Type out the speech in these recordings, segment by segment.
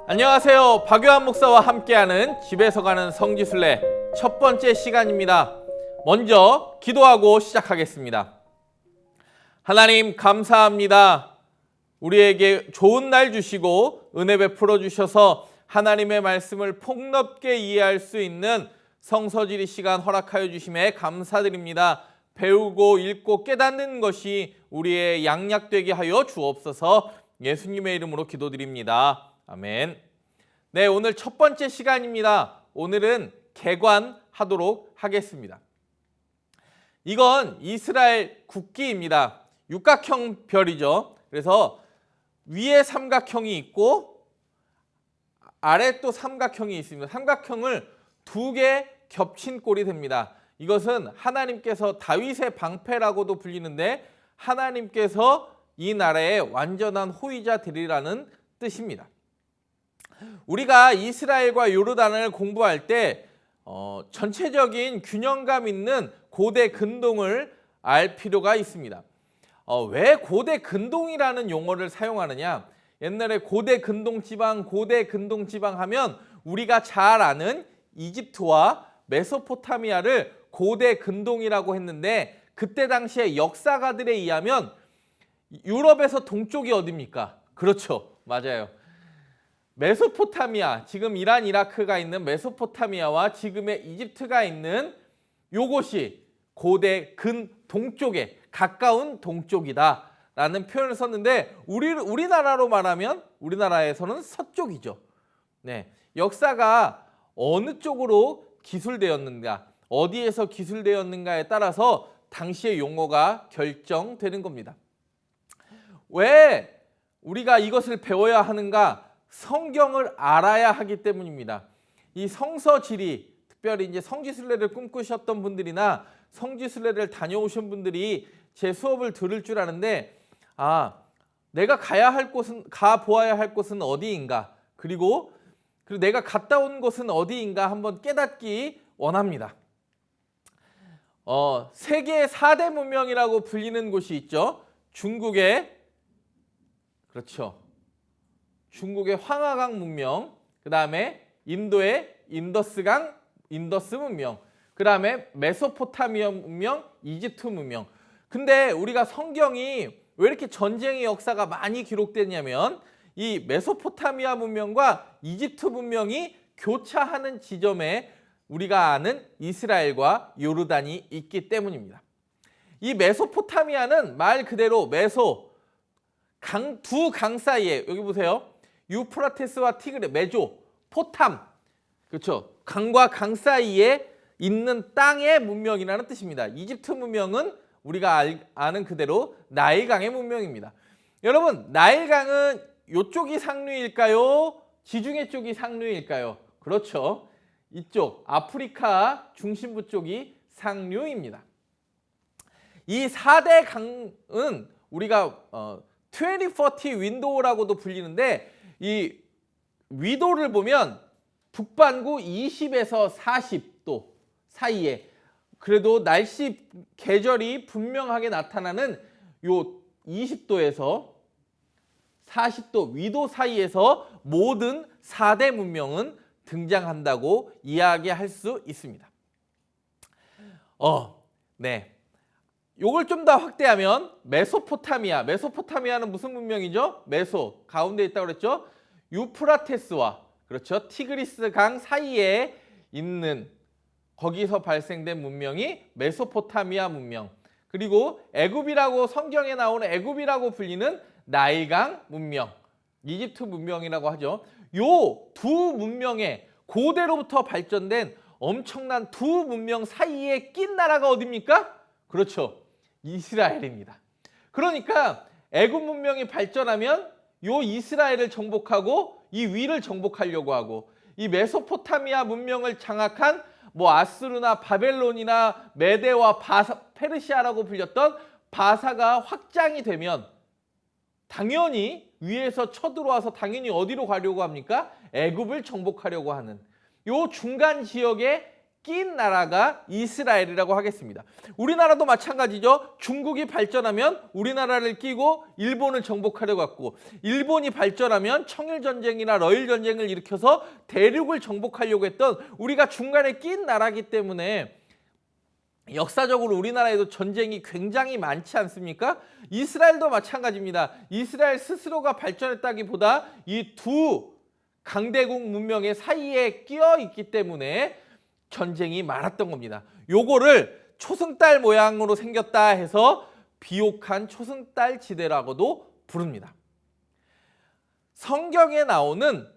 안녕하세요. 박요한 목사와 함께하는 집에서 가는 성지순례 첫 번째 시간입니다. 먼저 기도하고 시작하겠습니다. 하나님 감사합니다. 우리에게 좋은 날 주시고 은혜 베풀어 주셔서 하나님의 말씀을 폭넓게 이해할 수 있는 성서지리 시간 허락하여 주심에 감사드립니다. 배우고 읽고 깨닫는 것이 우리의 양약되게 하여 주옵소서. 예수님의 이름으로 기도드립니다. 아멘. 네, 오늘 첫 번째 시간입니다. 오늘은 개관하도록 하겠습니다. 이건 이스라엘 국기입니다. 육각형 별이죠. 그래서 위에 삼각형이 있고 아래 또 삼각형이 있습니다. 삼각형을 두 개 겹친 꼴이 됩니다. 이것은 하나님께서 다윗의 방패라고도 불리는데 하나님께서 이 나라의 완전한 호위자 되리라는 뜻입니다. 우리가 이스라엘과 요르단을 공부할 때 전체적인 균형감 있는 고대 근동을 알 필요가 있습니다. 왜 고대 근동이라는 용어를 사용하느냐? 옛날에 고대 근동 지방 하면 우리가 잘 아는 이집트와 메소포타미아를 고대 근동이라고 했는데 그때 당시에 역사가들에 의하면 유럽에서 동쪽이 어디입니까? 그렇죠. 맞아요. 메소포타미아, 지금 이란, 이라크가 있는 메소포타미아와 지금의 이집트가 있는 요것이 고대 동쪽에 가까운 동쪽이다 라는 표현을 썼는데 우리나라로 말하면 우리나라에서는 서쪽이죠. 네, 역사가 어느 쪽으로 기술되었는가, 어디에서 기술되었는가에 따라서 당시의 용어가 결정되는 겁니다. 왜 우리가 이것을 배워야 하는가? 성경을 알아야 하기 때문입니다. 이 성서지리, 특별히 이제 성지순례를 꿈꾸셨던 분들이나 성지순례를 다녀오신 분들이 제 수업을 들을 줄 아는데, 내가 가 보아야 할 곳은 어디인가, 그리고 내가 갔다 온 곳은 어디인가 한번 깨닫기 원합니다. 세계 4대 문명이라고 불리는 곳이 있죠. 중국의 황하강 문명, 그 다음에 인도의 인더스 문명, 그 다음에 메소포타미아 문명, 이집트 문명. 근데 우리가 성경이 왜 이렇게 전쟁의 역사가 많이 기록됐냐면 이 메소포타미아 문명과 이집트 문명이 교차하는 지점에 우리가 아는 이스라엘과 요르단이 있기 때문입니다. 이 메소포타미아는 말 그대로 두 강 사이에, 여기 보세요. 유프라테스와 티그레, 포탐, 그렇죠. 강과 강 사이에 있는 땅의 문명이라는 뜻입니다. 이집트 문명은 우리가 아는 그대로 나일강의 문명입니다. 여러분, 나일강은 이쪽이 상류일까요? 지중해 쪽이 상류일까요? 그렇죠. 이쪽 아프리카 중심부 쪽이 상류입니다. 이 4대 강은 우리가 2040 윈도우라고도 불리는데, 이 위도를 보면 북반구 20에서 40도 사이에, 그래도 날씨 계절이 분명하게 나타나는 요 20도에서 40도 위도 사이에서 모든 4대 문명은 등장한다고 이야기할 수 있습니다. 네. 요걸 좀 더 확대하면 메소포타미아는 무슨 문명이죠? 가운데 있다고 그랬죠? 유프라테스와, 그렇죠, 티그리스 강 사이에 있는, 거기서 발생된 문명이 메소포타미아 문명. 그리고 애굽이라고, 성경에 나오는 애굽이라고 불리는 나일강 문명, 이집트 문명이라고 하죠. 요 두 문명의 고대로부터 발전된 엄청난 두 문명 사이에 낀 나라가 어디입니까? 그렇죠. 이스라엘입니다. 그러니까 애굽 문명이 발전하면 요 이스라엘을 정복하고 이 위를 정복하려고 하고, 이 메소포타미아 문명을 장악한 아수르나 바벨론이나 메데와 페르시아라고 불렸던 바사가 확장이 되면 당연히 위에서 쳐들어와서 당연히 어디로 가려고 합니까? 애굽을 정복하려고 하는 요 중간 지역에 낀 나라가 이스라엘이라고 하겠습니다. 우리나라도 마찬가지죠. 중국이 발전하면 우리나라를 끼고 일본을 정복하려고 했고, 일본이 발전하면 청일전쟁이나 러일전쟁을 일으켜서 대륙을 정복하려고 했던 우리가 중간에 낀 나라이기 때문에 역사적으로 우리나라에도 전쟁이 굉장히 많지 않습니까? 이스라엘도 마찬가지입니다. 이스라엘 스스로가 발전했다기보다 이 두 강대국 문명의 사이에 끼어 있기 때문에 전쟁이 많았던 겁니다. 요거를 초승달 모양으로 생겼다 해서 비옥한 초승달 지대라고도 부릅니다. 성경에 나오는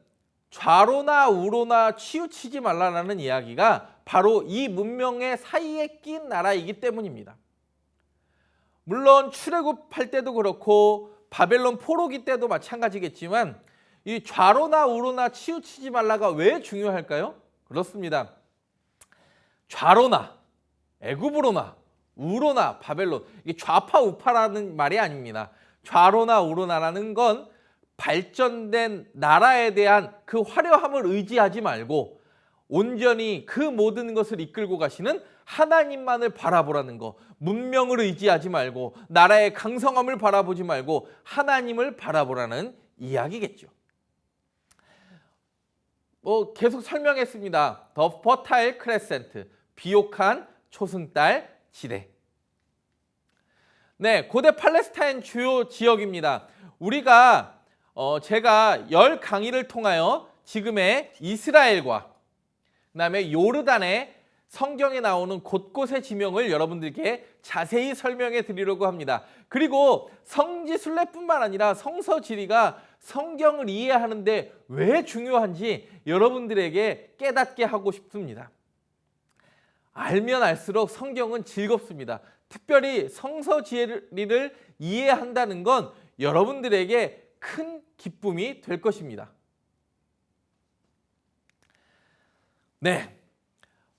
좌로나 우로나 치우치지 말라라는 이야기가 바로 이 문명의 사이에 낀 나라이기 때문입니다. 물론 출애굽할 때도 그렇고 바벨론 포로기 때도 마찬가지겠지만 이 좌로나 우로나 치우치지 말라가 왜 중요할까요? 그렇습니다. 좌로나, 애굽으로나, 우로나, 바벨론, 이게 좌파 우파라는 말이 아닙니다. 좌로나 우로나라는 건 발전된 나라에 대한 그 화려함을 의지하지 말고 온전히 그 모든 것을 이끌고 가시는 하나님만을 바라보라는 거. 문명을 의지하지 말고 나라의 강성함을 바라보지 말고 하나님을 바라보라는 이야기겠죠. 계속 설명했습니다. The Fertile Crescent, 비옥한 초승달 지대. 네, 고대 팔레스타인 주요 지역입니다. 우리가 제가 10강의를 통하여 지금의 이스라엘과 그다음에 요르단의 성경에 나오는 곳곳의 지명을 여러분들께 자세히 설명해 드리려고 합니다. 그리고 성지순례뿐만 아니라 성서지리가 성경을 이해하는데 왜 중요한지 여러분들에게 깨닫게 하고 싶습니다. 알면 알수록 성경은 즐겁습니다. 특별히 성서지리를 이해한다는 건 여러분들에게 큰 기쁨이 될 것입니다. 네,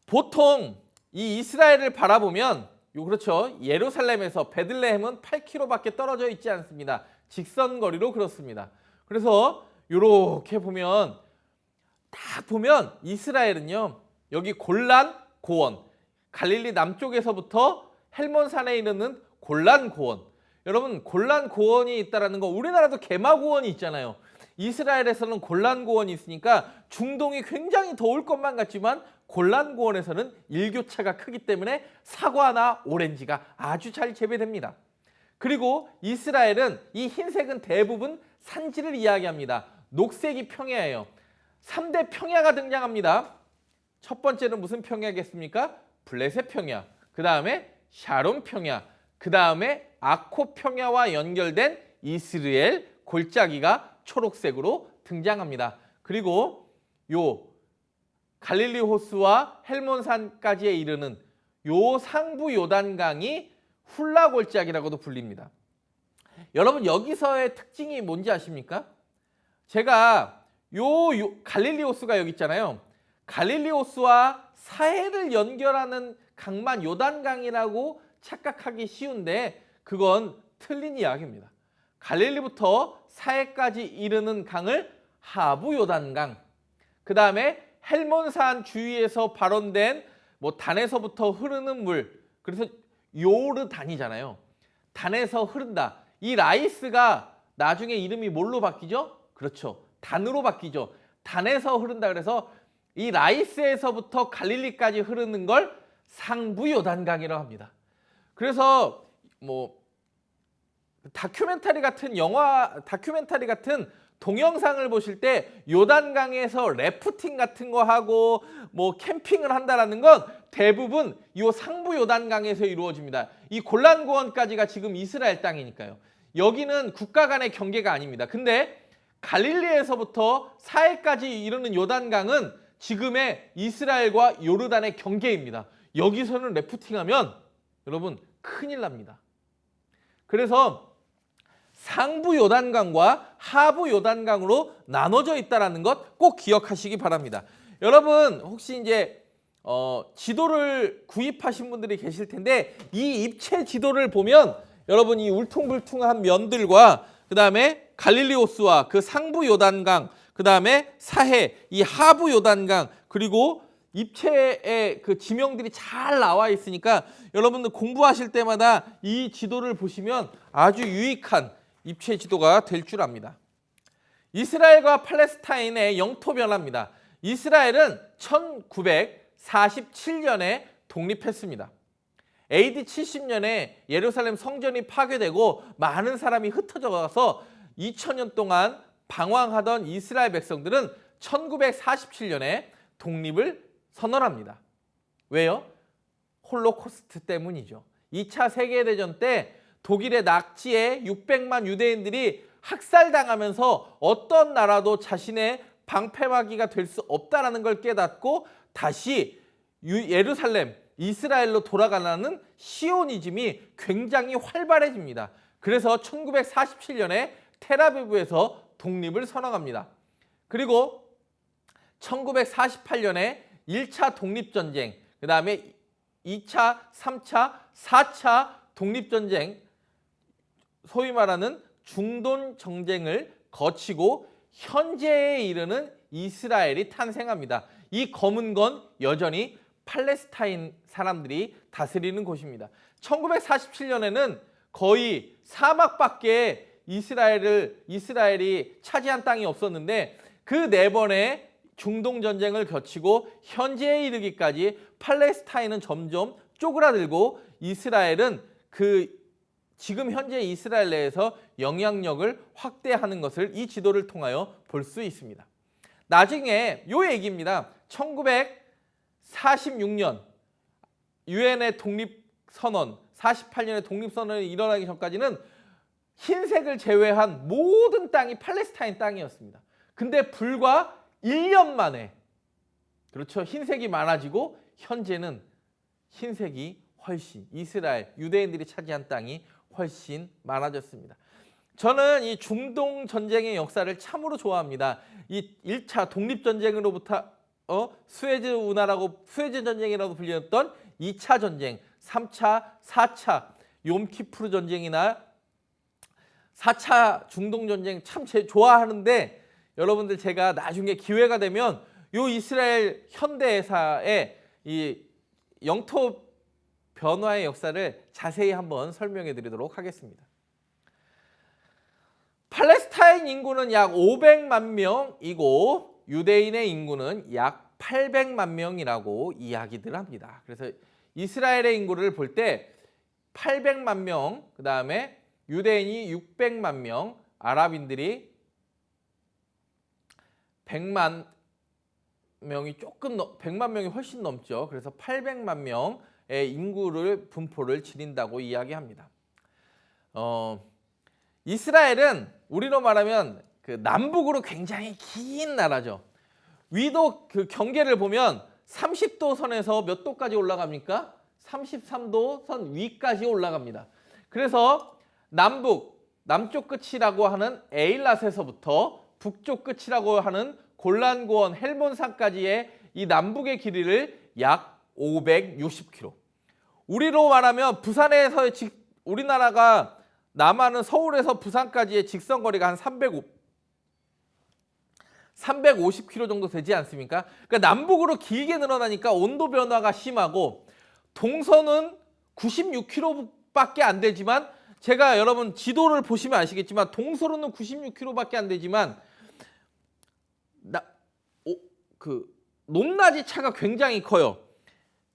보통 이 이스라엘을 바라보면 그렇죠. 예루살렘에서 베들레헴은 8km밖에 떨어져 있지 않습니다. 직선거리로 그렇습니다. 그래서 이렇게 보면 딱 보면 이스라엘은요. 여기 골란 고원, 갈릴리 남쪽에서부터 헬몬산에 이르는 골란 고원. 여러분 골란 고원이 있다라는 거 우리나라도 게마 고원이 있잖아요. 이스라엘에서는 골란 고원이 있으니까 중동이 굉장히 더울 것만 같지만 골란 고원에서는 일교차가 크기 때문에 사과나 오렌지가 아주 잘 재배됩니다. 그리고 이스라엘은 이 흰색은 대부분 산지를 이야기합니다. 녹색이 평야예요. 3대 평야가 등장합니다. 첫 번째는 무슨 평야겠습니까? 블레셋 평야, 그 다음에 샤론 평야, 그 다음에 아코 평야와 연결된 이스라엘 골짜기가 초록색으로 등장합니다. 그리고 요 갈릴리 호수와 헬몬산까지에 이르는 요 상부 요단강이 훌라 골짜기라고도 불립니다. 여러분 여기서의 특징이 뭔지 아십니까? 제가 요 갈릴리 호수가 여기 있잖아요. 갈릴리 호수와 사해를 연결하는 강만 요단강이라고 착각하기 쉬운데 그건 틀린 이야기입니다. 갈릴리부터 사해까지 이르는 강을 하부 요단강, 그 다음에 헬몬산 주위에서 발원된 단에서부터 흐르는 물, 그래서 요르단이잖아요. 단에서 흐른다. 이 라이스가 나중에 이름이 뭘로 바뀌죠? 그렇죠. 단으로 바뀌죠. 단에서 흐른다. 그래서 이 라이스에서부터 갈릴리까지 흐르는 걸 상부 요단강이라고 합니다. 그래서 다큐멘터리 같은 동영상을 보실 때 요단강에서 래프팅 같은 거 하고 캠핑을 한다라는 건 대부분 이 상부 요단강에서 이루어집니다. 이 골란 고원까지가 지금 이스라엘 땅이니까요. 여기는 국가 간의 경계가 아닙니다. 근데 갈릴리에서부터 사해까지 이르는 요단강은 지금의 이스라엘과 요르단의 경계입니다. 여기서는 래프팅하면 여러분 큰일 납니다. 그래서 상부 요단강과 하부 요단강으로 나눠져 있다는 것 꼭 기억하시기 바랍니다. 여러분 혹시 이제 지도를 구입하신 분들이 계실 텐데 이 입체 지도를 보면 여러분 이 울퉁불퉁한 면들과 그 다음에 갈릴리 호수와 그 상부 요단강, 그 다음에 사해, 이 하부 요단강, 그리고 입체의 그 지명들이 잘 나와 있으니까 여러분들 공부하실 때마다 이 지도를 보시면 아주 유익한 입체 지도가 될 줄 압니다. 이스라엘과 팔레스타인의 영토 변화입니다. 이스라엘은 1947년에 독립했습니다. AD 70년에 예루살렘 성전이 파괴되고 많은 사람이 흩어져 가서 2000년 동안 방황하던 이스라엘 백성들은 1947년에 독립을 선언합니다. 왜요? 홀로코스트 때문이죠. 2차 세계대전 때 독일의 낙지에 600만 유대인들이 학살당하면서 어떤 나라도 자신의 방패막이가 될 수 없다는 걸 깨닫고 다시 예루살렘, 이스라엘로 돌아가라는 시오니즘이 굉장히 활발해집니다. 그래서 1947년에 텔아비브에서 독립을 선언합니다. 그리고 1948년에 1차 독립전쟁, 그 다음에 2차, 3차, 4차 독립전쟁, 소위 말하는 중동 전쟁을 거치고 현재에 이르는 이스라엘이 탄생합니다. 이 검은 건 여전히 팔레스타인 사람들이 다스리는 곳입니다. 1947년에는 거의 사막밖에 이스라엘이 차지한 땅이 없었는데 그 네 번의 중동 전쟁을 거치고 현재에 이르기까지 팔레스타인은 점점 쪼그라들고 이스라엘은 지금 현재 이스라엘 내에서 영향력을 확대하는 것을 이 지도를 통하여 볼 수 있습니다. 나중에 요 얘기입니다. 1946년 유엔의 독립선언, 48년의 독립선언이 일어나기 전까지는 흰색을 제외한 모든 땅이 팔레스타인 땅이었습니다. 근데 불과 1년 만에, 그렇죠, 흰색이 많아지고 현재는 흰색이 훨씬, 이스라엘, 유대인들이 차지한 땅이 훨씬 많아졌습니다. 저는 이 중동 전쟁의 역사를 참으로 좋아합니다. 이 1차 독립전쟁으로부터 수에즈 운하라고, 수에즈 전쟁이라고 불렸던 2차 전쟁, 3차, 4차 욤키푸르 전쟁이나 4차 중동 전쟁 참 좋아하는데 여러분들 제가 나중에 기회가 되면 요 이스라엘 현대사의 이 영토 변화의 역사를 자세히 한번 설명해 드리도록 하겠습니다. 팔레스타인 인구는 약 500만 명이고 유대인의 인구는 약 800만 명이라고 이야기들 합니다. 그래서 이스라엘의 인구를 볼 때 800만 명, 그 다음에 유대인이 600만 명, 아랍인들이 100만 명이 100만 명이 훨씬 넘죠. 그래서 800만 명의 인구를 분포를 지닌다고 이야기합니다. 이스라엘은 우리로 말하면 그 남북으로 굉장히 긴 나라죠. 위도 그 경계를 보면 30도 선에서 몇 도까지 올라갑니까? 33도 선 위까지 올라갑니다. 그래서 남쪽 끝이라고 하는 에일랏에서부터 북쪽 끝이라고 하는 골란고원 헬몬산까지의 이 남북의 길이를 약 560km. 우리로 말하면 부산에서 우리나라가 남한은 서울에서 부산까지의 직선 거리가 한 350km 정도 되지 않습니까? 그러니까 남북으로 길게 늘어나니까 온도 변화가 심하고 동서는 96km밖에 안 되지만 제가 여러분 지도를 보시면 아시겠지만 동서로는 96km밖에 안 되지만 높낮이 차가 굉장히 커요.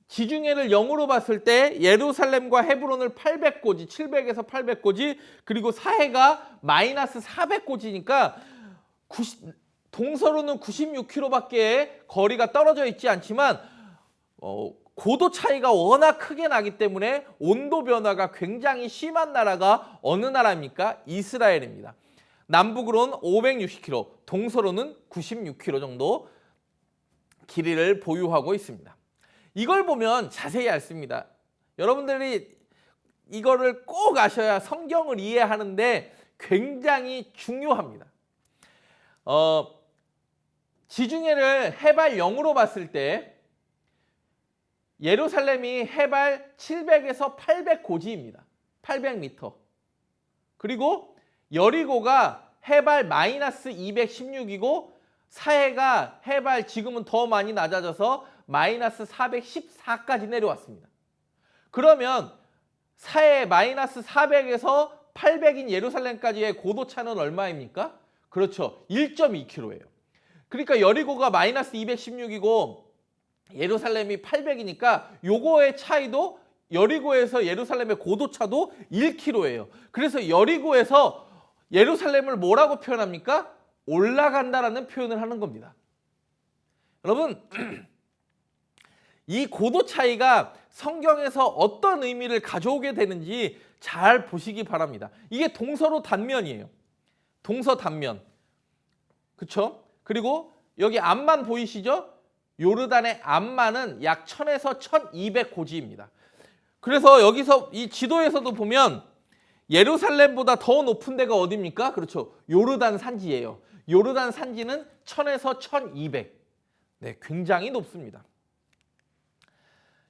지중해를 0으로 봤을 때 예루살렘과 헤브론을 800고지, 700에서 800고지, 그리고 사해가 마이너스 400고지니까 동서로는 96km밖에 거리가 떨어져 있지 않지만 고도 차이가 워낙 크게 나기 때문에 온도 변화가 굉장히 심한 나라가 어느 나라입니까? 이스라엘입니다. 남북으로는 560km, 동서로는 96km 정도 길이를 보유하고 있습니다. 이걸 보면 자세히 알습니다. 여러분들이 이거를 꼭 아셔야 성경을 이해하는데 굉장히 중요합니다. 지중해를 해발 0으로 봤을 때 예루살렘이 해발 700에서 800고지입니다. 800m. 그리고 여리고가 해발 마이너스 216이고 사해가 해발 지금은 더 많이 낮아져서 마이너스 414까지 내려왔습니다. 그러면 사해 마이너스 400에서 800인 예루살렘까지의 고도차는 얼마입니까? 그렇죠. 1.2km예요. 그러니까 여리고가 마이너스 216이고 예루살렘이 800이니까 요거의 차이도 여리고에서 예루살렘의 고도차도 1km예요. 그래서 여리고에서 예루살렘을 뭐라고 표현합니까? 올라간다라는 표현을 하는 겁니다. 여러분, 이 고도 차이가 성경에서 어떤 의미를 가져오게 되는지 잘 보시기 바랍니다. 이게 동서로 단면이에요. 동서 단면. 그렇죠? 그리고 여기 암만 보이시죠? 요르단의 암만은 약 1000에서 1200 고지입니다. 그래서 여기서 이 지도에서도 보면 예루살렘보다 더 높은 데가 어디입니까? 그렇죠. 요르단 산지예요. 요르단 산지는 1000에서 1200. 네, 굉장히 높습니다.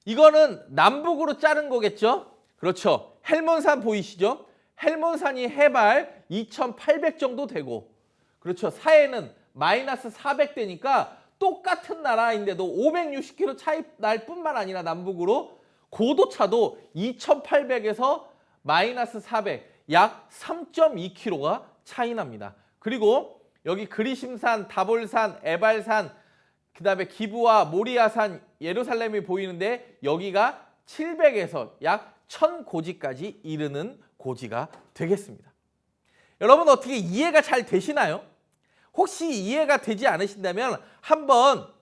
이거는 남북으로 자른 거겠죠? 그렇죠. 헬몬산 보이시죠? 헬몬산이 해발 2800 정도 되고, 그렇죠. 사해는 마이너스 400대니까 똑같은 나라인데도 560km 차이 날 뿐만 아니라 남북으로 고도차도 2800에서 마이너스 400, 약 3.2km가 차이 납니다. 그리고 여기 그리심산, 다볼산, 에발산, 그 다음에 기브와 모리아산, 예루살렘이 보이는데 여기가 700에서 약 1000고지까지 이르는 고지가 되겠습니다. 여러분 어떻게 이해가 잘 되시나요? 혹시 이해가 되지 않으신다면 한번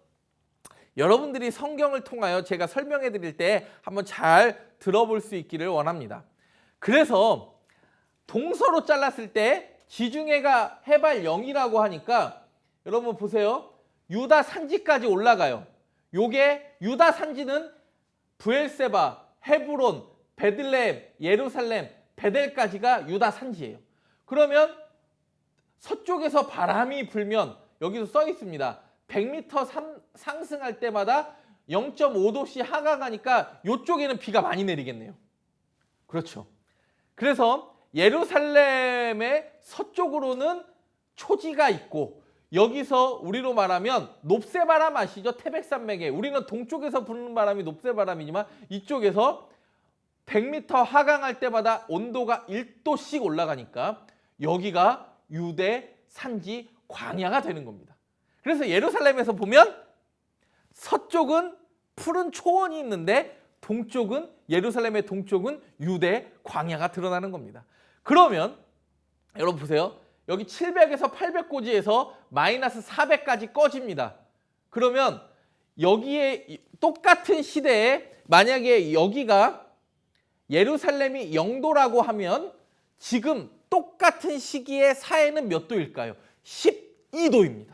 여러분들이 성경을 통하여 제가 설명해 드릴 때 한번 잘 들어볼 수 있기를 원합니다. 그래서 동서로 잘랐을 때 지중해가 해발 0이라고 하니까 여러분 보세요. 유다 산지까지 올라가요. 요게 유다 산지는 브엘세바, 헤브론, 베들레헴, 예루살렘, 베델까지가 유다 산지예요. 그러면 서쪽에서 바람이 불면 여기서 써 있습니다. 100m 상승할 때마다 0.5도씩 하강하니까 이쪽에는 비가 많이 내리겠네요. 그렇죠. 그래서 예루살렘의 서쪽으로는 초지가 있고 여기서 우리로 말하면 높새바람 아시죠? 태백산맥에 우리는 동쪽에서 부는 바람이 높새바람이지만 이쪽에서 100m 하강할 때마다 온도가 1도씩 올라가니까 여기가 유대 산지 광야가 되는 겁니다. 그래서 예루살렘에서 보면 서쪽은 푸른 초원이 있는데 동쪽은 예루살렘의 동쪽은 유대 광야가 드러나는 겁니다. 그러면 여러분 보세요. 여기 700에서 800고지에서 마이너스 400까지 꺼집니다. 그러면 여기에 똑같은 시대에 만약에 여기가 예루살렘이 0도라고 하면 지금 똑같은 시기에 사해는 몇 도일까요? 12도입니다.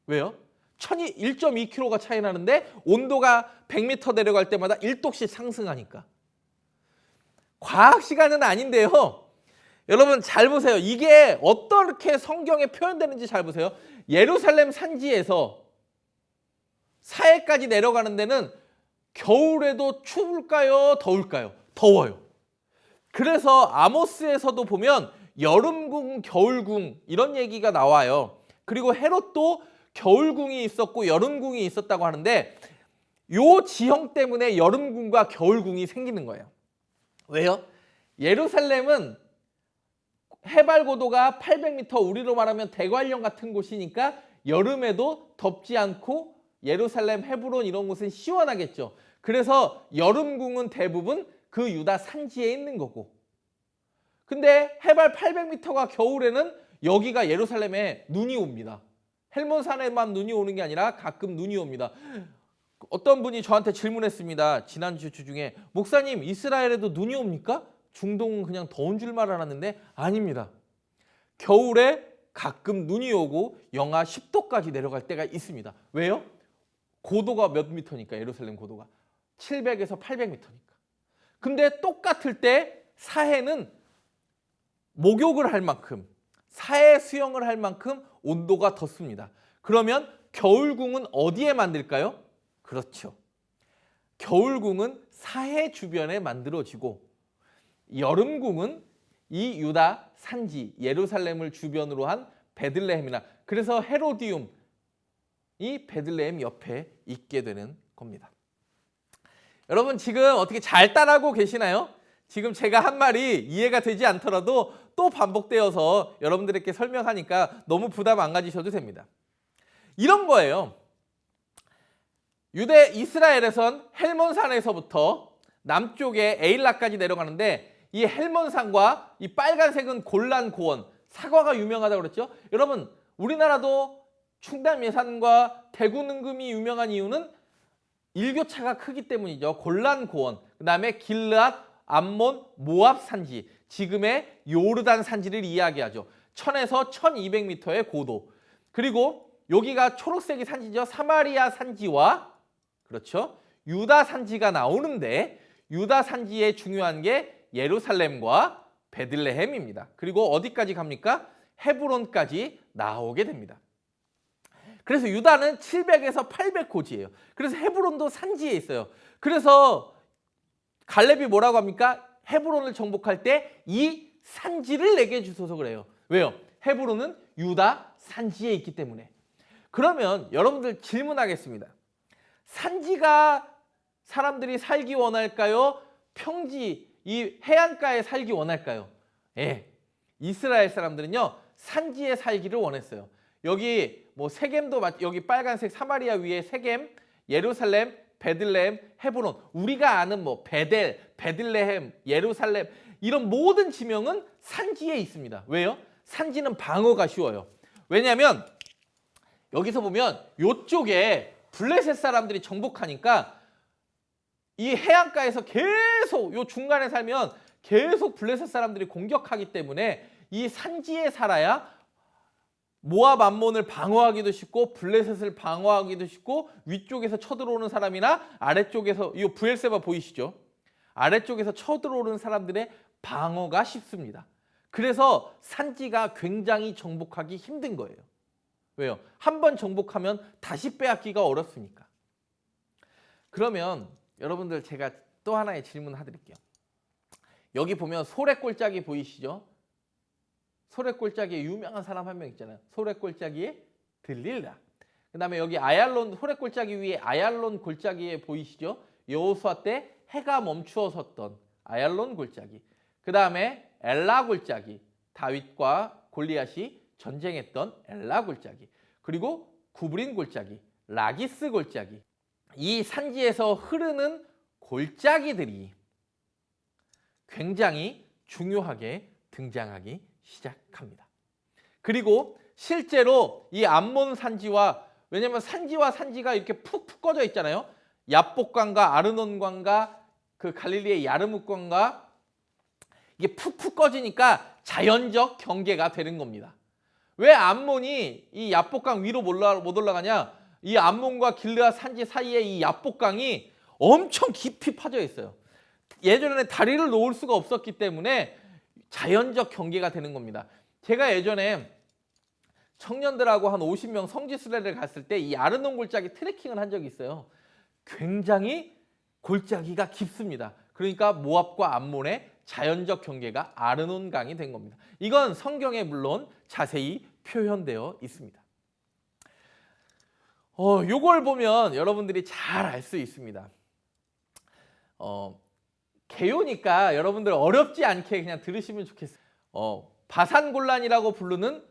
왜요? 1.2km가 차이 나는데 온도가 100m 내려갈 때마다 1도씩 상승하니까. 과학 시간은 아닌데요. 여러분 잘 보세요. 이게 어떻게 성경에 표현되는지 잘 보세요. 예루살렘 산지에서 사해까지 내려가는 데는 겨울에도 추울까요? 더울까요? 더워요. 그래서 아모스에서도 보면 여름궁, 겨울궁 이런 얘기가 나와요. 그리고 헤롯도 겨울궁이 있었고 여름궁이 있었다고 하는데 요 지형 때문에 여름궁과 겨울궁이 생기는 거예요. 왜요? 예루살렘은 해발 고도가 800m, 우리로 말하면 대관령 같은 곳이니까 여름에도 덥지 않고 예루살렘, 헤브론 이런 곳은 시원하겠죠. 그래서 여름궁은 대부분 그 유다 산지에 있는 거고. 근데 해발 800m가 겨울에는 여기가 예루살렘에 눈이 옵니다. 헬몬산에만 눈이 오는 게 아니라 가끔 눈이 옵니다. 어떤 분이 저한테 질문했습니다. 지난주 중에 목사님 이스라엘에도 눈이 옵니까? 중동은 그냥 더운 줄만 알았는데 아닙니다. 겨울에 가끔 눈이 오고 영하 10도까지 내려갈 때가 있습니다. 왜요? 고도가 몇 미터니까 예루살렘 고도가 700에서 800m니까. 근데 똑같을 때 사해는 목욕을 할 만큼 사해 수영을 할 만큼 온도가 덥습니다. 그러면 겨울궁은 어디에 만들까요? 그렇죠. 겨울궁은 사해 주변에 만들어지고 여름궁은 이 유다 산지 예루살렘을 주변으로 한 베들레헴이나 그래서 헤로디움이 베들레헴 옆에 있게 되는 겁니다. 여러분 지금 어떻게 잘 따라하고 계시나요? 지금 제가 한 말이 이해가 되지 않더라도 또 반복되어서 여러분들에게 설명하니까 너무 부담 안 가지셔도 됩니다. 이런 거예요. 유대 이스라엘에선 헬몬산에서부터 남쪽에 에일라까지 내려가는데 이 헬몬산과 이 빨간색은 골란 고원, 사과가 유명하다고 그랬죠. 여러분 우리나라도 충남 예산과 대구 능금이 유명한 이유는 일교차가 크기 때문이죠. 골란 고원, 그 다음에 길르앗, 암몬, 모압 산지, 지금의 요르단 산지를 이야기하죠. 1000에서 1200m의 고도. 그리고 여기가 초록색이 산지죠. 사마리아 산지와 그렇죠. 유다 산지가 나오는데 유다 산지에 중요한 게 예루살렘과 베들레헴입니다. 그리고 어디까지 갑니까? 헤브론까지 나오게 됩니다. 그래서 유다는 700에서 800고지예요. 그래서 헤브론도 산지에 있어요. 그래서 갈렙이 뭐라고 합니까? 헤브론을 정복할 때 이 산지를 내게 주소서 그래요. 왜요? 헤브론은 유다 산지에 있기 때문에. 그러면 여러분들 질문하겠습니다. 산지가 사람들이 살기 원할까요? 평지, 이 해안가에 살기 원할까요? 예. 이스라엘 사람들은요, 산지에 살기를 원했어요. 여기 뭐 세겜도 여기 빨간색 사마리아 위에 세겜, 예루살렘, 베들레헴, 헤브론. 우리가 아는 뭐 베델, 베들레헴, 예루살렘 이런 모든 지명은 산지에 있습니다. 왜요? 산지는 방어가 쉬워요. 왜냐하면 여기서 보면 이쪽에 블레셋 사람들이 정복하니까 이 해안가에서 계속 요 중간에 살면 계속 블레셋 사람들이 공격하기 때문에 이 산지에 살아야 모압 암몬을 방어하기도 쉽고 블레셋을 방어하기도 쉽고 위쪽에서 쳐들어오는 사람이나 아래쪽에서 이 브엘세바 보이시죠? 아래쪽에서 쳐들어오는 사람들의 방어가 쉽습니다. 그래서 산지가 굉장히 정복하기 힘든 거예요. 왜요? 한번 정복하면 다시 빼앗기가 어렵으니까. 그러면 여러분들 제가 또 하나의 질문 해드릴게요. 여기 보면 소래골짜기 보이시죠? 소래골짜기에 유명한 사람 한 명 있잖아요. 소래골짜기에 들릴라. 그 다음에 여기 아얄론, 소래골짜기 위에 아얄론 골짜기에 보이시죠? 여호수아 때 해가 멈추어 섰던 아얄론 골짜기. 그 다음에 엘라 골짜기. 다윗과 골리앗이 전쟁했던 엘라 골짜기. 그리고 구브린 골짜기, 라기스 골짜기. 이 산지에서 흐르는 골짜기들이 굉장히 중요하게 등장하기 시작합니다. 그리고 실제로 이 암몬 산지와, 왜냐면 산지와 산지가 이렇게 푹푹 꺼져 있잖아요. 야복강과 아르논강과 그 갈릴리의 야르묵강과 이게 푹푹 꺼지니까 자연적 경계가 되는 겁니다. 왜 암몬이 이 야복강 위로 못 올라가냐? 이 암몬과 길르앗 산지 사이에 이 야복강이 엄청 깊이 파져 있어요. 예전에는 다리를 놓을 수가 없었기 때문에 자연적 경계가 되는 겁니다. 제가 예전에 청년들하고 한 50명 성지순례를 갔을 때 이 아르논 골짜기 트레킹을 한 적이 있어요. 굉장히 골짜기가 깊습니다. 그러니까 모압과 암몬의 자연적 경계가 아르논 강이 된 겁니다. 이건 성경에 물론 자세히 표현되어 있습니다. 요걸 보면 여러분들이 잘 알 수 있습니다. 개요니까 여러분들 어렵지 않게 그냥 들으시면 좋겠어요. 바산골란이라고 부르는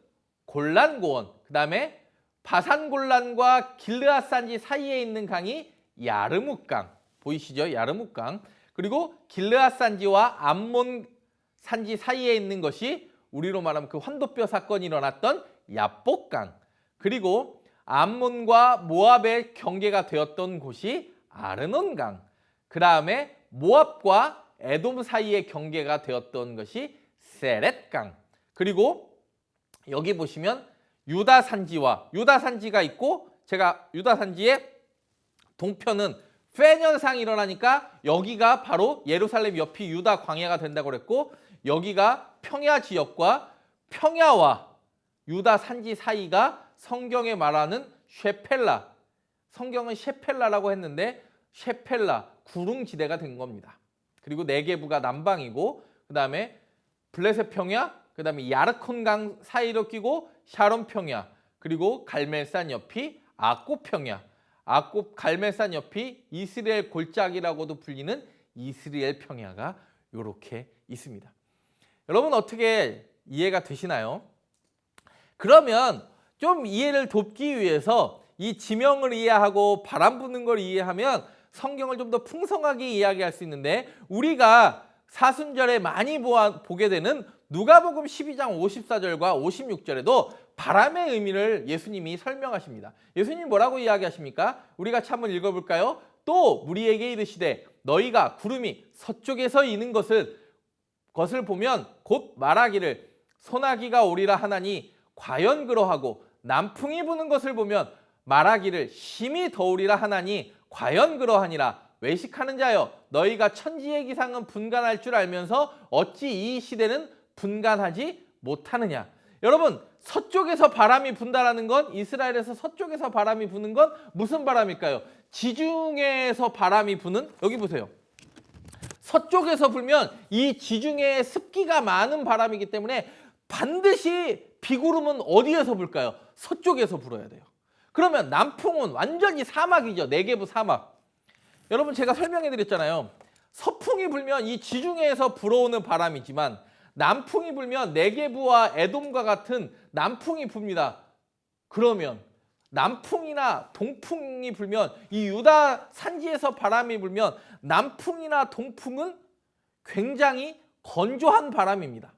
골란고원, 그 다음에 바산골란과 길르앗 산지 사이에 있는 강이 야르묵강, 보이시죠? 야르묵강. 그리고 길르앗 산지와 암몬 산지 사이에 있는 것이 우리로 말하면 그 환도뼈 사건이 일어났던 야복강. 그리고 암몬과 모압의 경계가 되었던 곳이 아르논강. 그 다음에 모압과 에돔 사이의 경계가 되었던 것이 세렛강. 그리고 여기 보시면 유다 산지가 있고, 제가 유다 산지의 동편은 페년상이 일어나니까 여기가 바로 예루살렘 옆이 유다 광야가 된다고 그랬고, 여기가 평야 지역과 평야와 유다 산지 사이가 성경에 말하는 쉐펠라, 성경은 셰펠라라고 했는데 셰펠라, 구릉지대가 된 겁니다. 그리고 네게부가 남방이고, 그 다음에 블레셋 평야, 그 다음에 야르콘강 사이로 끼고 샤론 평야, 그리고 갈멜산 옆이 아꼬 평야. 아곱 갈멜산 옆이 이스라엘 골짜기라고도 불리는 이스라엘 평야가 이렇게 있습니다. 여러분 어떻게 이해가 되시나요? 그러면 좀 이해를 돕기 위해서 이 지명을 이해하고 바람 부는 걸 이해하면 성경을 좀 더 풍성하게 이야기할 수 있는데, 우리가 사순절에 많이 보게 되는 누가복음 12장 54절과 56절에도 바람의 의미를 예수님이 설명하십니다. 예수님 뭐라고 이야기하십니까? 우리가 한번 읽어볼까요? 또 무리에게 이르시되 너희가 구름이 서쪽에서 이는 것을 보면 곧 말하기를 소나기가 오리라 하나니 과연 그러하고 남풍이 부는 것을 보면 말하기를 심히 더우리라 하나니 과연 그러하니라. 외식하는 자여 너희가 천지의 기상은 분간할 줄 알면서 어찌 이 시대는 분간하지 못하느냐. 여러분 서쪽에서 바람이 분다라는 건, 이스라엘에서 서쪽에서 바람이 부는 건 무슨 바람일까요? 지중해에서 바람이 부는, 여기 보세요. 서쪽에서 불면 이 지중해에 습기가 많은 바람이기 때문에 반드시 비구름은 어디에서 불까요? 서쪽에서 불어야 돼요. 그러면 남풍은 완전히 사막이죠. 네게부 사막. 여러분 제가 설명해 드렸잖아요. 서풍이 불면 이 지중해에서 불어오는 바람이지만 남풍이 불면 네게부와 에돔과 같은 남풍이 붑니다. 그러면 남풍이나 동풍이 불면, 이 유다 산지에서 바람이 불면 남풍이나 동풍은 굉장히 건조한 바람입니다.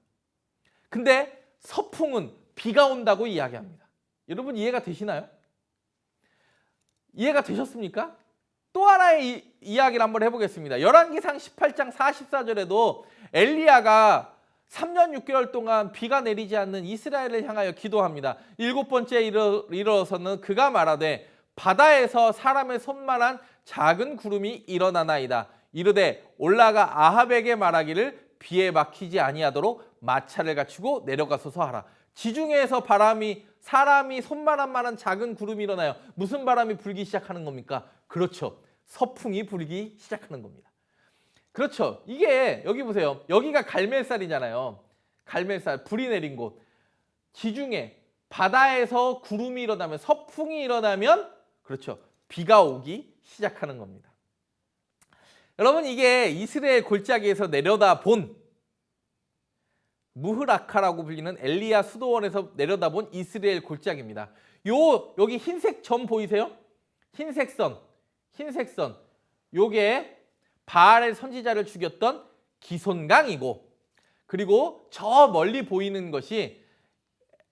근데 서풍은 비가 온다고 이야기합니다. 여러분 이해가 되시나요? 이해가 되셨습니까? 또 하나의 이야기를 한번 해보겠습니다. 열왕기상 18장 44절에도 엘리야가 3년 6개월 동안 비가 내리지 않는 이스라엘을 향하여 기도합니다. 7번째 일어서는 그가 말하되 바다에서 사람의 손만한 작은 구름이 일어나나이다. 이르되 올라가 아합에게 말하기를 비에 막히지 아니하도록 마차를 갖추고 내려가소서 하라. 지중해에서 사람이 손만한 작은 구름이 일어나요. 무슨 바람이 불기 시작하는 겁니까? 그렇죠. 서풍이 불기 시작하는 겁니다. 그렇죠. 이게 여기 보세요. 여기가 갈멜살이잖아요. 갈멜살, 불이 내린 곳. 지중해, 바다에서 구름이 일어나면, 서풍이 일어나면, 그렇죠, 비가 오기 시작하는 겁니다. 여러분 이게 이스라엘 골짜기에서 내려다본, 무흐라카라고 불리는 엘리야 수도원에서 내려다본 이스라엘 골짜기입니다. 여기 흰색 점 보이세요? 흰색 선. 요게 바알의 선지자를 죽였던 기손강이고, 그리고 저 멀리 보이는 것이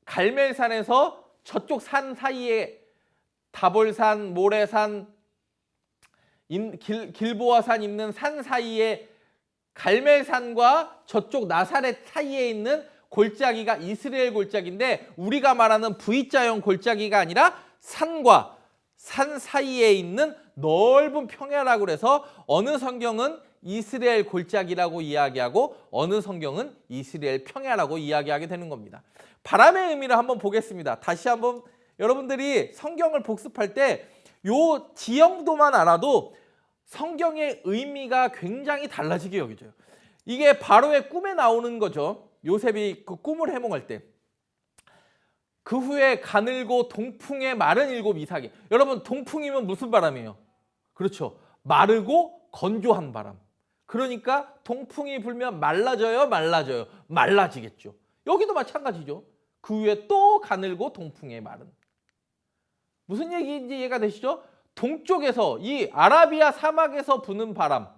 갈멜산에서 저쪽 산 사이에 다볼산, 모래산, 길보아산 있는 산 사이에 갈멜산과 저쪽 나사렛 사이에 있는 골짜기가 이스라엘 골짜기인데, 우리가 말하는 V자형 골짜기가 아니라 산과 산 사이에 있는 넓은 평야라고 해서 어느 성경은 이스라엘 골짜기라고 이야기하고 어느 성경은 이스라엘 평야라고 이야기하게 되는 겁니다. 바람의 의미를 한번 보겠습니다. 다시 한번 여러분들이 성경을 복습할 때 요 지형도만 알아도 성경의 의미가 굉장히 달라지게 여겨져요. 이게 바로의 꿈에 나오는 거죠. 요셉이 그 꿈을 해몽할 때. 그 후에 가늘고 동풍에 마른 7 이삭이. 여러분 동풍이면 무슨 바람이에요? 그렇죠. 마르고 건조한 바람. 그러니까 동풍이 불면 말라져요, 말라지겠죠. 여기도 마찬가지죠. 그 후에 또 가늘고 동풍에 마른. 무슨 얘기인지 이해가 되시죠? 동쪽에서, 이 아라비아 사막에서 부는 바람,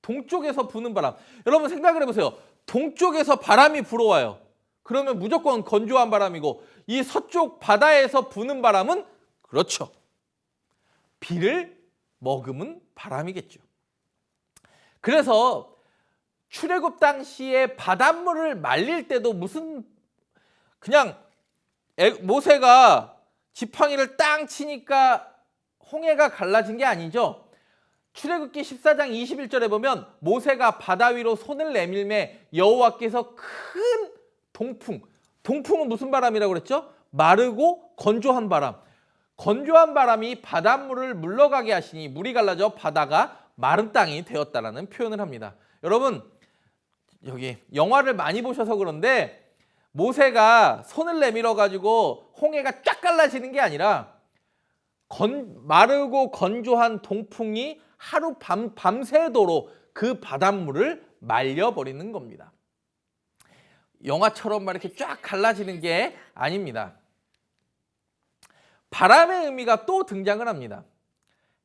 동쪽에서 부는 바람. 여러분 생각을 해보세요. 동쪽에서 바람이 불어와요. 그러면 무조건 건조한 바람이고, 이 서쪽 바다에서 부는 바람은, 그렇죠, 비를 머금은 바람이겠죠. 그래서 출애굽 당시에 바닷물을 말릴 때도 그냥 모세가 지팡이를 땅 치니까 홍해가 갈라진 게 아니죠. 출애굽기 14장 21절에 보면 모세가 바다 위로 손을 내밀매 여호와께서 큰 동풍은 무슨 바람이라고 그랬죠? 마르고 건조한 바람. 건조한 바람이 바닷물을 물러가게 하시니 물이 갈라져 바다가 마른 땅이 되었다라는 표현을 합니다. 여러분 여기 영화를 많이 보셔서 그런데 모세가 손을 내밀어 가지고 홍해가 쫙 갈라지는 게 아니라 마르고 건조한 동풍이 하루 밤새도록 그 바닷물을 말려버리는 겁니다. 영화처럼 막 이렇게 쫙 갈라지는 게 아닙니다. 바람의 의미가 또 등장을 합니다.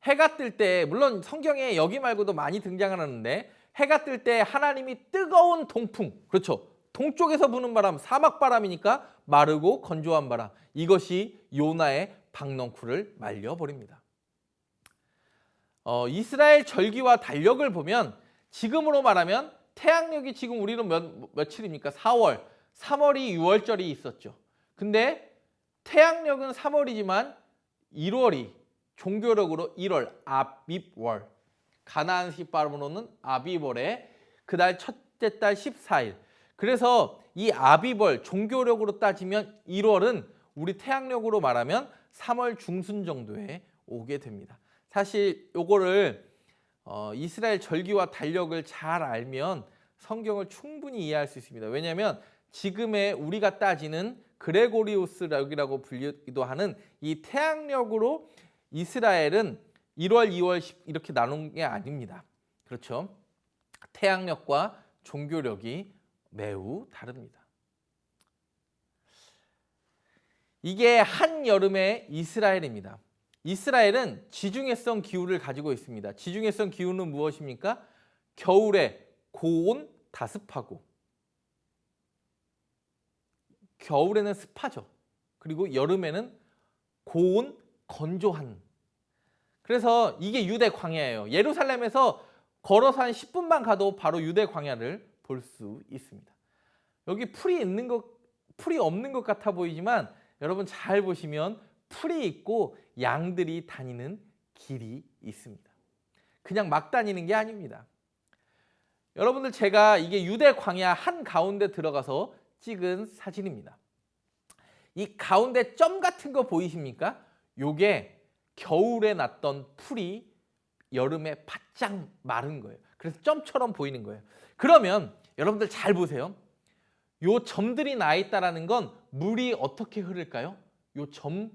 해가 뜰 때, 물론 성경에 여기 말고도 많이 등장을 하는데, 해가 뜰 때 하나님이 뜨거운 동풍, 그렇죠, 동쪽에서 부는 바람, 사막 바람이니까 마르고 건조한 바람, 이것이 요나의 박넝쿨을 말려버립니다. 이스라엘 절기와 달력을 보면 지금으로 말하면 태양력이 지금 우리는 며칠입니까? 4월, 3월이 6월절이 있었죠. 근데 태양력은 3월이지만 1월이 종교력으로 1월, 아빕월, 가나안식 발음으로는 아비월에 그달 첫째 달 14일. 그래서 이 아비월, 종교력으로 따지면 1월은 우리 태양력으로 말하면 3월 중순 정도에 오게 됩니다. 사실 요거를 이스라엘 절기와 달력을 잘 알면 성경을 충분히 이해할 수 있습니다. 왜냐하면 지금의 우리가 따지는 그레고리우스력이라고 불리기도 하는 이 태양력으로 이스라엘은 1월, 2월, 10 이렇게 나눈 게 아닙니다. 그렇죠? 태양력과 종교력이 매우 다릅니다. 이게 한여름의 이스라엘입니다. 이스라엘은 지중해성 기후를 가지고 있습니다. 지중해성 기후는 무엇입니까? 겨울에 고온, 다습하고, 겨울에는 습하죠. 그리고 여름에는 고온, 건조한. 그래서 이게 유대 광야예요. 예루살렘에서 걸어서 한 10분만 가도 바로 유대 광야를 볼 수 있습니다. 여기 풀이 없는 것 같아 보이지만 여러분 잘 보시면 풀이 있고 양들이 다니는 길이 있습니다. 그냥 막 다니는 게 아닙니다. 여러분들, 제가 이게 유대 광야 한가운데 들어가서 찍은 사진입니다. 이 가운데 점 같은 거 보이십니까? 요게 겨울에 났던 풀이 여름에 바짝 마른 거예요. 그래서 점처럼 보이는 거예요. 그러면 여러분들 잘 보세요. 요 점들이 나 있다라는 건 물이 어떻게 흐를까요? 요 점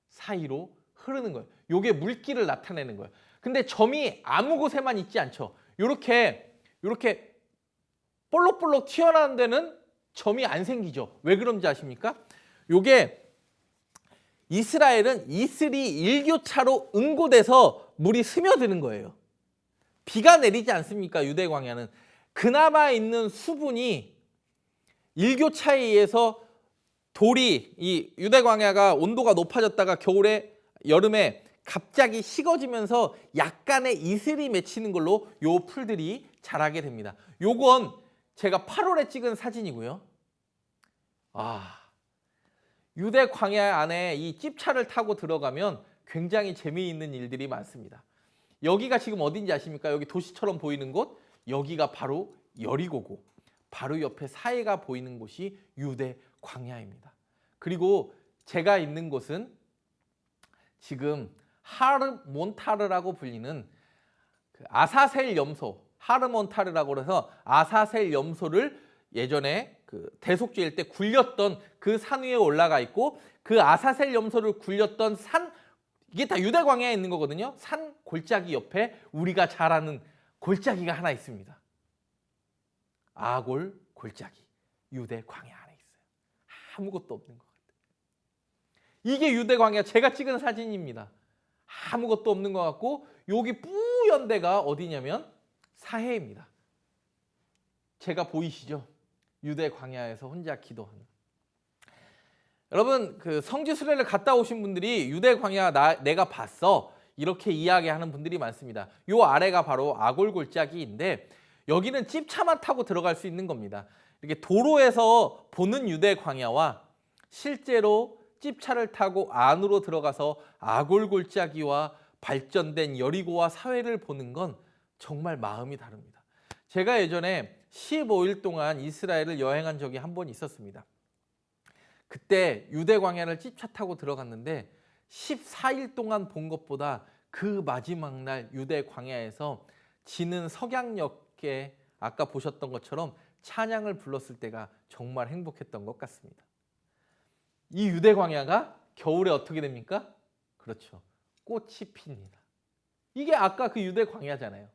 사이로 흐르는 거예요. 요게 물길을 나타내는 거예요. 근데 점이 아무 곳에만 있지 않죠. 요렇게 볼록볼록 튀어나온 데는 점이 안 생기죠. 왜 그런지 아십니까? 요게 이스라엘은 이슬이 일교차로 응고돼서 물이 스며드는 거예요. 비가 내리지 않습니까? 유대 광야는. 그나마 있는 수분이 일교차에 의해서 돌이, 이 유대 광야가 온도가 높아졌다가 여름에 갑자기 식어지면서 약간의 이슬이 맺히는 걸로 요 풀들이 자라게 됩니다. 요건 제가 8월에 찍은 사진이고요. 유대 광야 안에 이 찝차를 타고 들어가면 굉장히 재미있는 일들이 많습니다. 여기가 지금 어딘지 아십니까? 여기 도시처럼 보이는 곳, 여기가 바로 여리고고, 바로 옆에 사해가 보이는 곳이 유대 광야입니다. 그리고 제가 있는 곳은 지금 하르몬타르라고 불리는 그 아사셀 염소, 하르몬타르라고 해서 아사셀 염소를 예전에 그 대속죄일 때 굴렸던 그 산 위에 올라가 있고, 그 아사셀 염소를 굴렸던 산, 이게 다 유대 광야에 있는 거거든요. 산 골짜기 옆에 우리가 잘 아는 골짜기가 하나 있습니다. 아골 골짜기, 유대 광야 안에 있어요. 아무것도 없는 것 같아요. 이게 유대 광야, 제가 찍은 사진입니다. 아무것도 없는 것 같고, 여기 뿌연 데가 어디냐면 사해입니다. 제가 보이시죠? 유대 광야에서 혼자 기도하는. 여러분, 그 성지 순례를 갔다 오신 분들이 유대 광야 내가 봤어, 이렇게 이야기하는 분들이 많습니다. 요 아래가 바로 아골 골짜기인데 여기는 찝차만 타고 들어갈 수 있는 겁니다. 이렇게 도로에서 보는 유대 광야와 실제로 찝차를 타고 안으로 들어가서 아골 골짜기와 발전된 여리고와 사회를 보는 건 정말 마음이 다릅니다. 제가 예전에 15일 동안 이스라엘을 여행한 적이 한 번 있었습니다. 그때 유대 광야를 찝차 타고 들어갔는데 14일 동안 본 것보다 그 마지막 날 유대 광야에서 지는 석양역에 아까 보셨던 것처럼 찬양을 불렀을 때가 정말 행복했던 것 같습니다. 이 유대 광야가 겨울에 어떻게 됩니까? 그렇죠. 꽃이 핍니다. 이게 아까 그 유대 광야잖아요.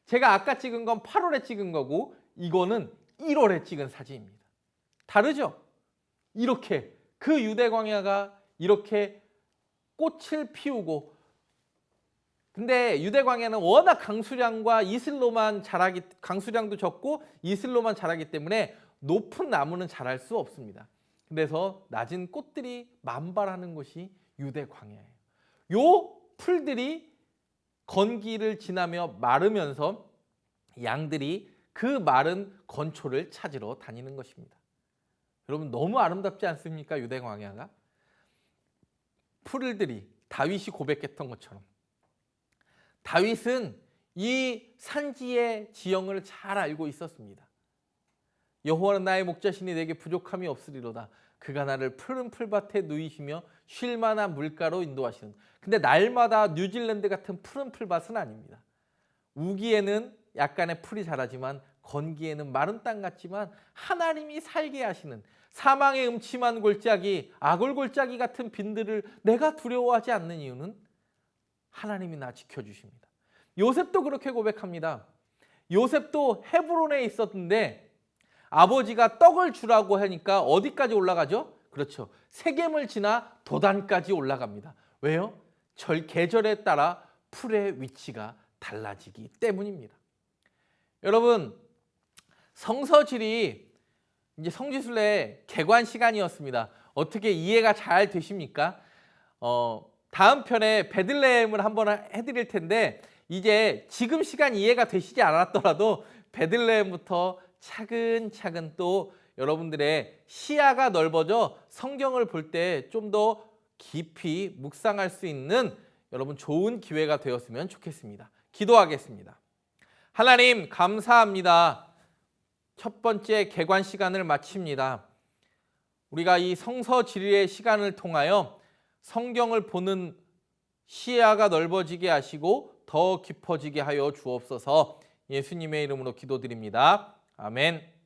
제가 아까 찍은 건 8월에 찍은 거고 이거는 1월에 찍은 사진입니다. 다르죠? 이렇게 그 유대 광야가 이렇게 꽃을 피우고, 근데 유대 광야는 워낙 강수량과 이슬로만 자라기, 강수량도 적고 이슬로만 자라기 때문에 높은 나무는 자랄 수 없습니다. 그래서 낮은 꽃들이 만발하는 곳이 유대 광야예요. 요 풀들이 건기를 지나며 마르면서 양들이 그 마른 건초를 찾으러 다니는 것입니다. 여러분 너무 아름답지 않습니까? 유대 광야가. 풀들이 다윗이 고백했던 것처럼 다윗은 이 산지의 지형을 잘 알고 있었습니다. 여호와는 나의 목자시니 내게 부족함이 없으리로다. 그가 나를 푸른 풀밭에 누이시며 쉴 만한 물가로 인도하시는. 근데 날마다 뉴질랜드 같은 푸른 풀밭은 아닙니다. 우기에는 약간의 풀이 자라지만 건기에는 마른 땅 같지만 하나님이 살게 하시는, 사망의 음침한 골짜기, 아골골짜기 같은 빈들을 내가 두려워하지 않는 이유는 하나님이 나 지켜주십니다. 요셉도 그렇게 고백합니다. 요셉도 헤브론에 있었는데 아버지가 떡을 주라고 하니까 어디까지 올라가죠? 그렇죠. 세겜을 지나 도단까지 올라갑니다. 왜요? 계절에 따라 풀의 위치가 달라지기 때문입니다. 여러분, 성서지리 이제 성지순례 개관 시간이었습니다. 어떻게 이해가 잘 되십니까? 다음 편에 베들레헴을 한번 해드릴 텐데 이제 지금 시간 이해가 되시지 않았더라도 베들레헴부터 차근차근 또 여러분들의 시야가 넓어져 성경을 볼 때 좀 더 깊이 묵상할 수 있는 여러분 좋은 기회가 되었으면 좋겠습니다. 기도하겠습니다. 하나님 감사합니다. 첫 번째 개관 시간을 마칩니다. 우리가 이 성서지리의 시간을 통하여 성경을 보는 시야가 넓어지게 하시고 더 깊어지게 하여 주옵소서. 예수님의 이름으로 기도드립니다. 아멘.